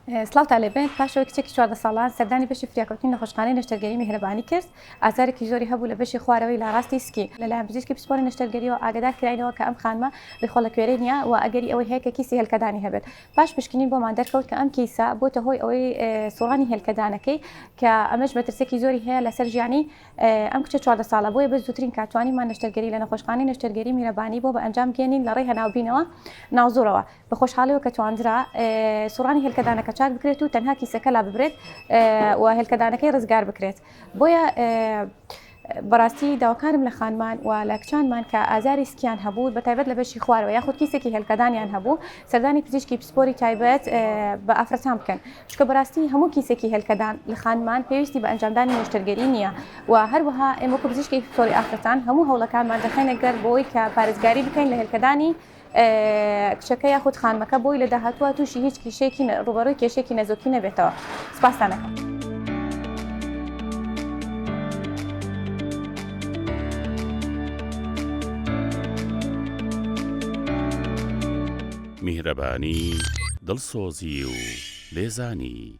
سلااو لەبێت پاشەوەی کچێکی 14 ساڵان سەردانی بەشی فریاکەوتنی نەخۆشخانەی نەشتەرگەری میهرەبانی کرد ئازارێکی زۆری هەبوو لە بەشی خوارەوەی لە ڕاستی سکی لەلایەن پزیشکی پسپۆری نەشتەرگەریەوە ئاگادار کراینەوە کە ئەم خانمە ڕێخۆڵەکوێرەی نییە و ئەگەری ئەوەی هەیە کە کیسی هێلکەدانی هەبێت پاش پشکنین بۆمان دەرکەوت کە ئەم کیسە بۆتە هۆی ئەوەی سوڕانی هێلکەدانەکەی کە ئەمەش مەترسێکی زۆری هەیە لەسەر ژیانی ئەم کچە 14 ساڵە بۆیە بە زووترین کاتوانیمان نەشتەرگەری لە نەخۆشخانەی نەشتەرگەری میرەبانی بۆ بە ئەنجام گێنین لە ڕێی هەناوبینەوە ناوزوورەوە بە خۆشحاڵیەوە کە توانرا سوڕانی هێلکەدانەکە چاک بکرێت و تەنها کیسەکە لا ببرێت و هێلکەدانەکەی ڕزگار بکرێت بۆیە بەڕاستی داواکارم لە خانمان و لە کچانمان کە ئازاری سکیان هەبوو بە تایبەت لە بەشی خوارەوە یاخود کیسێکی هێلکەدانیان هەبوو سەردانی پزیشکی پسپۆری تایبەت بە ئافرەتان بکەن چکە بەڕاستی هەموو کیسێکی هێلکەدان لە خانمان پێویستی بە ئەنجامدانی نەشتەرگەری نییە و هەروەها ئێمە وەکو پزیشکی پسپۆری ئافرەتان هەموو هەوڵەکانمان دەخەینە گەر بۆی کە پارێزگاری بکەین لە هێلکەدانی کچەکە یاخود خانمەکە بۆی لە داهاتووە تووشی هیچ کیشێکی ڕوبەڕووی کێشێکی نەزۆکی نەبێتەوە. سپاسانەکەم. میهرەبانی دڵسۆزی و لێزانی